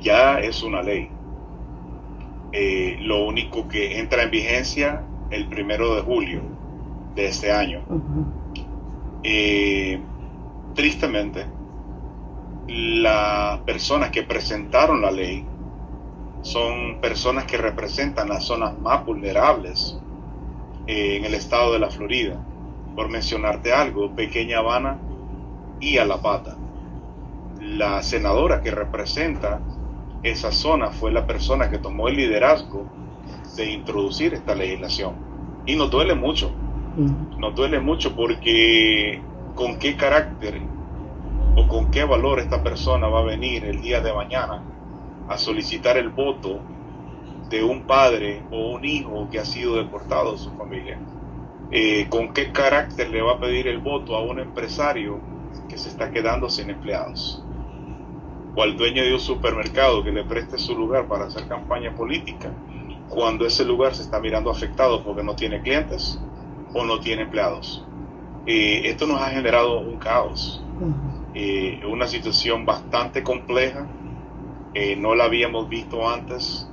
Ya es una ley. Lo único que entra en vigencia el 1 de julio de este año. Eh, Tristemente, las personas que presentaron la ley son personas que representan las zonas más vulnerables en el estado de la Florida. Por mencionarte algo, Pequeña Habana y Alapata. La senadora que representa esa zona fue la persona que tomó el liderazgo de introducir esta legislación. Y nos duele mucho. Nos duele mucho porque con qué carácter o con qué valor esta persona va a venir el día de mañana a solicitar el voto de un padre o un hijo que ha sido deportado de su familia. Con qué carácter le va a pedir el voto a un empresario que se está quedando sin empleados, o al dueño de un supermercado que le preste su lugar para hacer campaña política, cuando ese lugar se está mirando afectado porque no tiene clientes o no tiene empleados. Esto nos ha generado un caos, una situación bastante compleja. No la habíamos visto antes.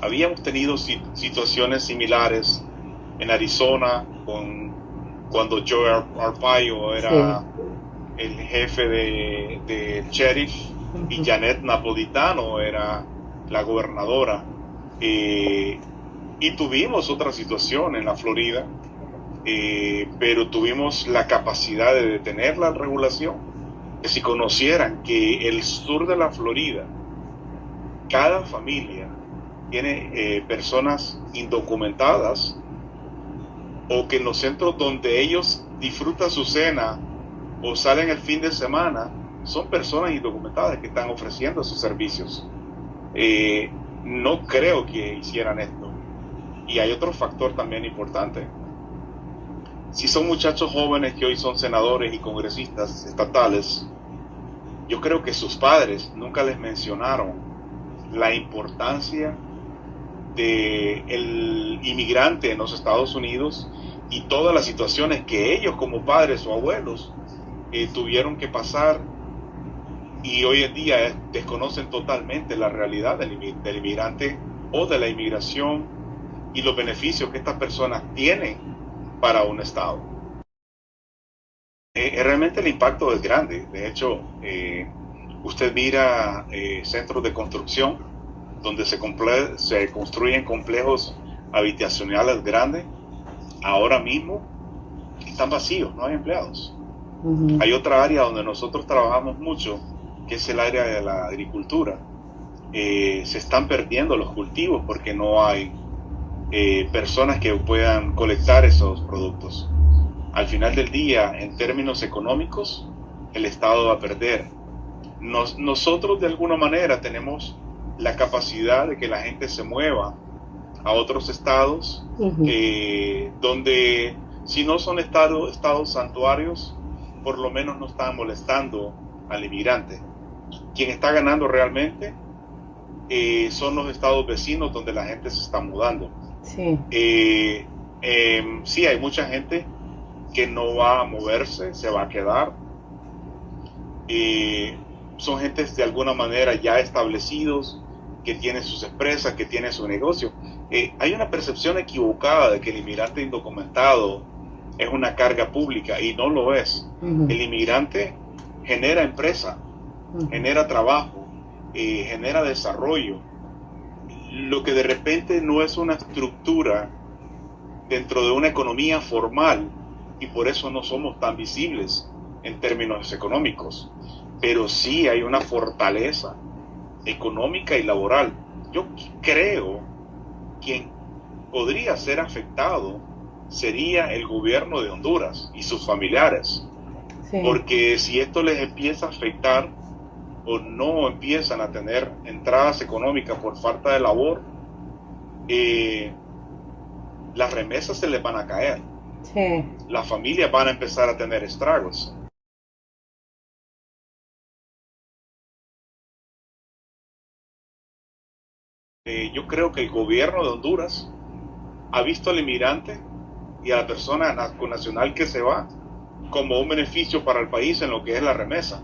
Habíamos tenido situaciones similares en Arizona cuando Joe Arpaio era el jefe del sheriff y Janet Napolitano era la gobernadora. Y tuvimos otra situación en la Florida, pero tuvimos la capacidad de detener la regulación. Que si conocieran que el sur de la Florida, cada familia tiene personas indocumentadas, o que en los centros donde ellos disfrutan su cena o salen el fin de semana son personas indocumentadas que están ofreciendo sus servicios. No creo que hicieran esto. Y hay otro factor también importante. Si son muchachos jóvenes que hoy son senadores y congresistas estatales, yo creo que sus padres nunca les mencionaron la importancia del inmigrante en los Estados Unidos y todas las situaciones que ellos como padres o abuelos tuvieron que pasar, y hoy en día desconocen totalmente la realidad del inmigrante o de la inmigración y los beneficios que estas personas tienen para un estado. Realmente el impacto es grande. De hecho, usted mira centros de construcción donde se construyen complejos habitacionales grandes, ahora mismo están vacíos, no hay empleados. Hay otra área donde nosotros trabajamos mucho, que es el área de la agricultura. Se están perdiendo los cultivos porque no hay personas que puedan colectar esos productos. Al final del día, en términos económicos, el Estado va a perder. Nosotros de alguna manera tenemos la capacidad de que la gente se mueva a otros estados, donde si no son estados santuarios, por lo menos no están molestando al inmigrante. Quien está ganando realmente son los estados vecinos donde la gente se está mudando. Sí, hay mucha gente que no va a moverse, se va a quedar. Son gentes de alguna manera ya establecidos, que tienen sus empresas, que tienen su negocio. Hay una percepción equivocada de que el inmigrante indocumentado es una carga pública, y no lo es. El inmigrante genera empresa, genera trabajo, genera desarrollo. Lo que de repente no es una estructura dentro de una economía formal, y por eso no somos tan visibles en términos económicos, pero sí hay una fortaleza económica y laboral. Yo creo que quien podría ser afectado sería el gobierno de Honduras y sus familiares, porque si esto les empieza a afectar o no empiezan a tener entradas económicas por falta de labor, las remesas se les van a caer. Las familias van a empezar a tener estragos. Yo creo que el gobierno de Honduras ha visto al inmigrante y a la persona nacional que se va como un beneficio para el país en lo que es la remesa.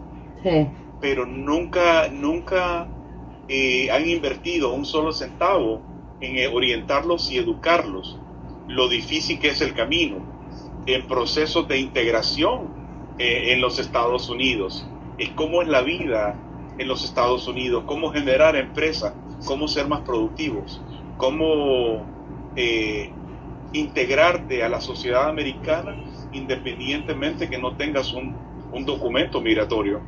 pero nunca han invertido un solo centavo en orientarlos y educarlos. Lo difícil que es el camino, en procesos de integración en los Estados Unidos, cómo es la vida en los Estados Unidos, cómo generar empresas, cómo ser más productivos, cómo integrarte a la sociedad americana independientemente que no tengas un documento migratorio.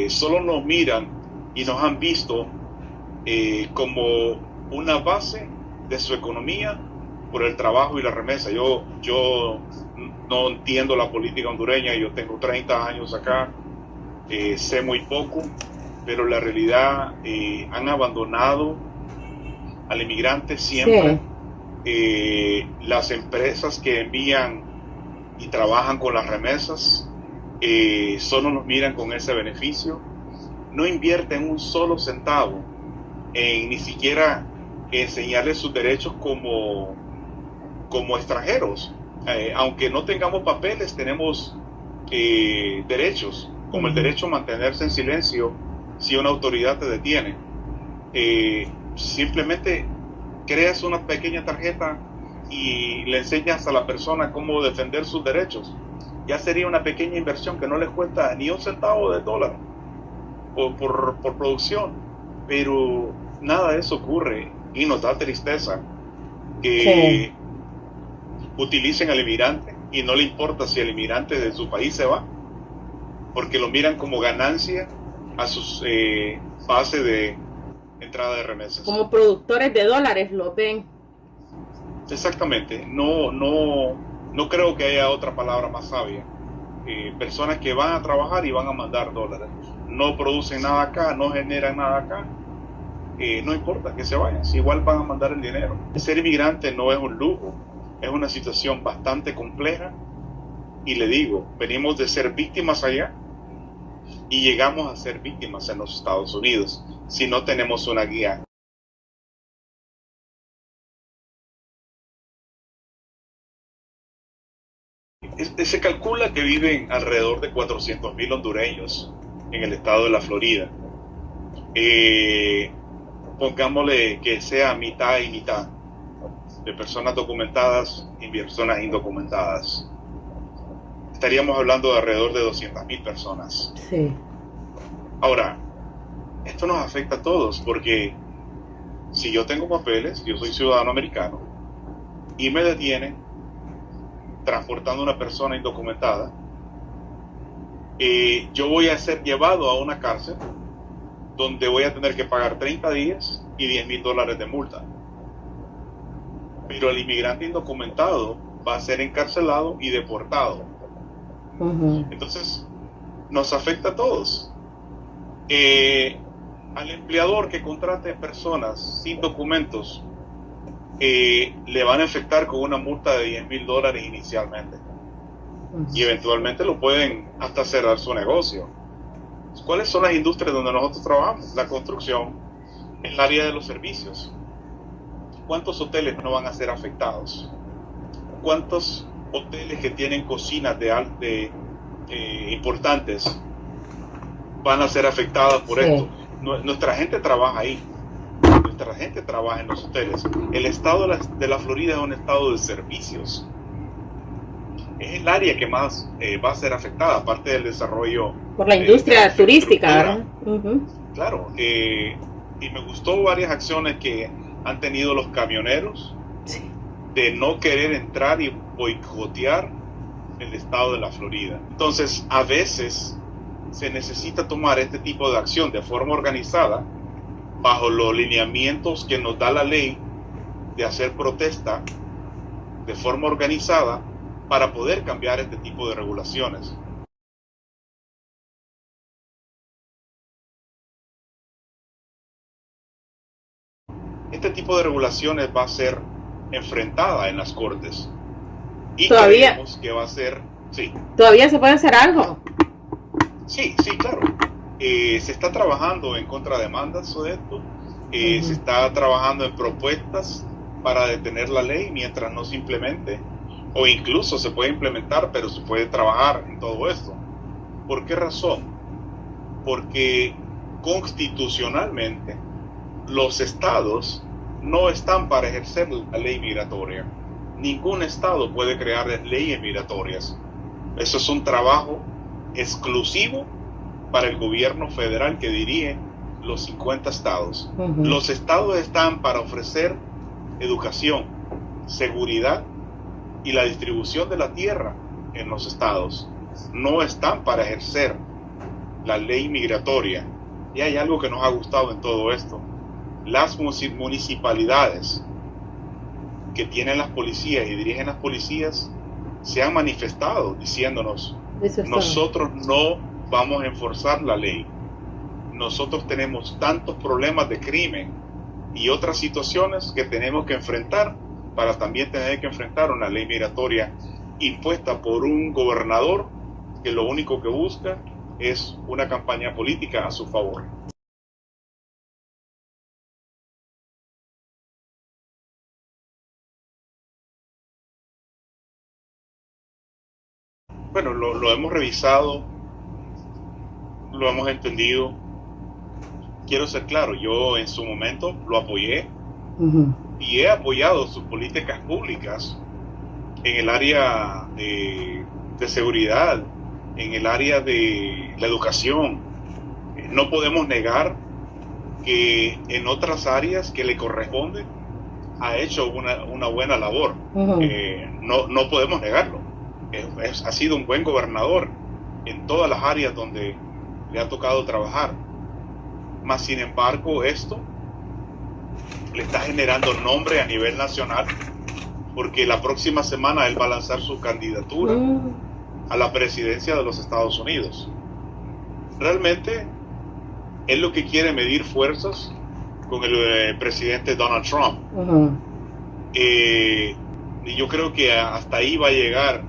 Solo nos miran y nos han visto como una base de su economía por el trabajo y la remesa. Yo no entiendo la política hondureña, yo tengo 30 años acá, sé muy poco, pero la realidad han abandonado al inmigrante siempre. Sí. Las empresas que envían y trabajan con las remesas solo nos miran con ese beneficio, no invierten un solo centavo en ni siquiera enseñarles sus derechos como extranjeros. Aunque no tengamos papeles, tenemos derechos, como el derecho a mantenerse en silencio si una autoridad te detiene. Simplemente creas una pequeña tarjeta y le enseñas a la persona cómo defender sus derechos. Ya sería una pequeña inversión que no les cuesta ni un centavo de dólar por producción, pero nada de eso ocurre y nos da tristeza que utilicen al inmigrante y no le importa si el inmigrante de su país se va, porque lo miran como ganancia a sus bases de entrada de remesas. Como productores de dólares lo ven. Exactamente, no creo que haya otra palabra más sabia. Personas que van a trabajar y van a mandar dólares, no producen nada acá, no generan nada acá, no importa que se vayan, si igual van a mandar el dinero. Ser inmigrante no es un lujo, es una situación bastante compleja, y le digo, venimos de ser víctimas allá y llegamos a ser víctimas en los Estados Unidos si no tenemos una guía. Se calcula que viven alrededor de 400,000 hondureños en el estado de la Florida. Pongámosle que sea mitad y mitad de personas documentadas y personas indocumentadas. Estaríamos hablando de alrededor de 200,000 personas. Sí. Ahora, esto nos afecta a todos, porque si yo tengo papeles, yo soy ciudadano americano, y me detienen transportando a una persona indocumentada, yo voy a ser llevado a una cárcel donde voy a tener que pagar 30 días y $10,000 de multa. Pero el inmigrante indocumentado va a ser encarcelado y deportado. Entonces, nos afecta a todos. Al empleador que contrate personas sin documentos, le van a afectar con una multa de $10,000 inicialmente, y eventualmente lo pueden hasta cerrar su negocio. ¿Cuáles son las industrias donde nosotros trabajamos? La construcción, el área de los servicios. ¿Cuántos hoteles no van a ser afectados? ¿Cuántos hoteles que tienen cocinas importantes van a ser afectadas por esto? Nuestra gente trabaja ahí. Nuestra gente trabaja en los hoteles. El estado de la Florida es un estado de servicios. Es el área que más va a ser afectada, aparte del desarrollo por la industria turística, ¿verdad? Claro, y me gustó varias acciones que han tenido los camioneros de no querer entrar y boicotear el estado de la Florida. Entonces, a veces se necesita tomar este tipo de acción de forma organizada, bajo los lineamientos que nos da la ley de hacer protesta de forma organizada, para poder cambiar este tipo de regulaciones. Este tipo de regulaciones va a ser enfrentada en las cortes. Y ¿Todavía? Creemos que va a ser... Sí. ¿Todavía se puede hacer algo? Sí, claro. Se está trabajando en contrademandas sobre esto. Se está trabajando en propuestas para detener la ley mientras no se implemente. O incluso se puede implementar, pero se puede trabajar en todo esto. ¿Por qué razón? porque constitucionalmente los estados no están para ejercer la ley migratoria. Ningún estado puede crear leyes migratorias. Eso es un trabajo exclusivo para el gobierno federal que dirige los 50 estados. Los estados están para ofrecer educación, seguridad y la distribución de la tierra en los estados. No están para ejercer la ley migratoria. Y hay algo que nos ha gustado en todo esto. Las municipalidades que tienen las policías y dirigen las policías se han manifestado diciéndonos: nosotros no vamos a enforzar la ley. Nosotros tenemos tantos problemas de crimen y otras situaciones que tenemos que enfrentar para también tener que enfrentar una ley migratoria impuesta por un gobernador que lo único que busca es una campaña política a su favor. Bueno, lo hemos revisado, lo hemos entendido. Quiero ser claro, yo en su momento lo apoyé y he apoyado sus políticas públicas en el área de seguridad, en el área de la educación. No podemos negar que en otras áreas que le corresponde ha hecho una buena labor. No podemos negarlo. Ha sido un buen gobernador en todas las áreas donde le ha tocado trabajar. Mas sin embargo, esto le está generando nombre a nivel nacional, porque la próxima semana él va a lanzar su candidatura a la presidencia de los Estados Unidos. Realmente él lo que quiere medir fuerzas con el presidente Donald Trump. Y yo creo que hasta ahí va a llegar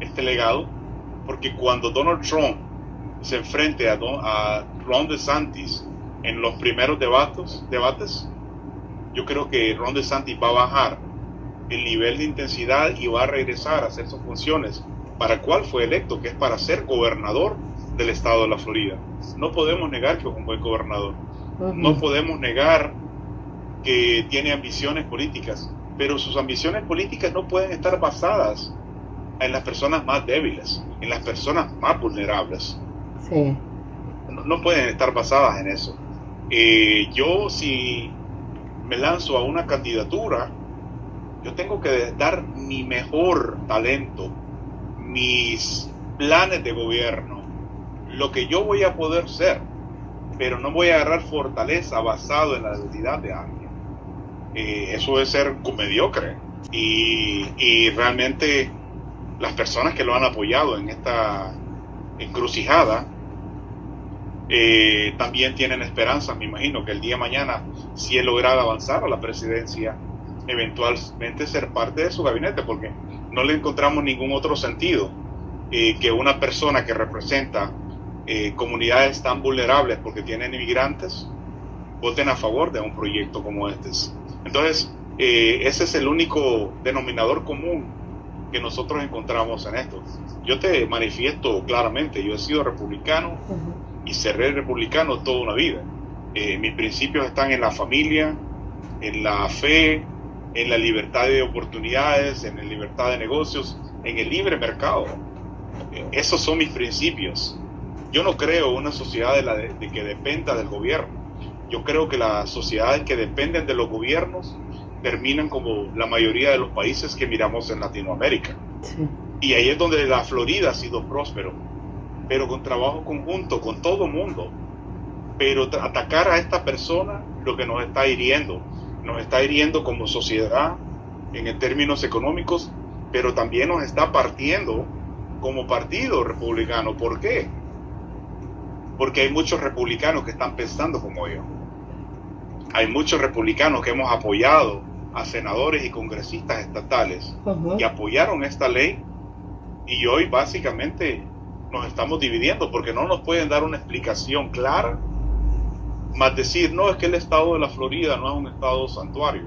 este legado, porque cuando Donald Trump se enfrente a Ron DeSantis en los primeros debates, yo creo que Ron DeSantis va a bajar el nivel de intensidad y va a regresar a hacer sus funciones para cual fue electo, que es para ser gobernador del estado de la Florida. No podemos negar que es un buen gobernador. No podemos negar que tiene ambiciones políticas, pero sus ambiciones políticas no pueden estar basadas en las personas más débiles, en las personas más vulnerables. Sí. No pueden estar basadas en eso. Yo, si me lanzo a una candidatura, yo tengo que dar mi mejor talento, mis planes de gobierno, lo que yo voy a poder ser, pero no voy a agarrar fortaleza basado en la debilidad de alguien. Eso es ser mediocre. Y realmente las personas que lo han apoyado en esta encrucijada también tienen esperanza. Me imagino que el día de mañana, si él lograra avanzar a la presidencia, eventualmente ser parte de su gabinete, porque no le encontramos ningún otro sentido que una persona que representa comunidades tan vulnerables porque tienen inmigrantes voten a favor de un proyecto como este. Entonces, ese es el único denominador común que nosotros encontramos en esto. Yo te manifiesto claramente, yo he sido republicano y seré republicano toda una vida. Mis principios están en la familia, en la fe, en la libertad de oportunidades, en la libertad de negocios, en el libre mercado. Esos son mis principios. Yo no creo una sociedad de que dependa del gobierno. Yo creo que las sociedades que dependen de los gobiernos terminan como la mayoría de los países que miramos en Latinoamérica. Sí. Y ahí es donde la Florida ha sido próspero, pero con trabajo conjunto, con todo el mundo. Pero atacar a esta persona lo que nos está hiriendo como sociedad en términos económicos, pero también nos está partiendo como partido republicano. ¿Por qué? Porque hay muchos republicanos que están pensando como yo. Hay muchos republicanos que hemos apoyado a senadores y congresistas estatales que apoyaron esta ley, y hoy básicamente nos estamos dividiendo porque no nos pueden dar una explicación clara, más decir, no, es que el estado de la Florida no es un estado santuario.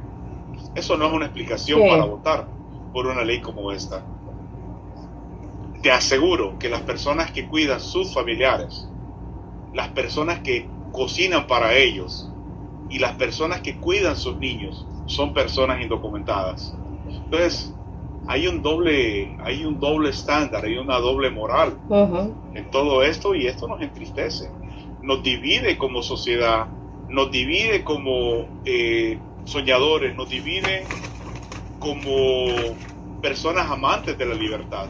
Eso no es una explicación para votar por una ley como esta. Te aseguro que las personas que cuidan sus familiares las personas que cocinan para ellos y las personas que cuidan sus niños son personas indocumentadas. Entonces, hay un doble estándar, hay una doble moral en todo esto, y esto nos entristece, nos divide como sociedad, nos divide como soñadores, nos divide como personas amantes de la libertad.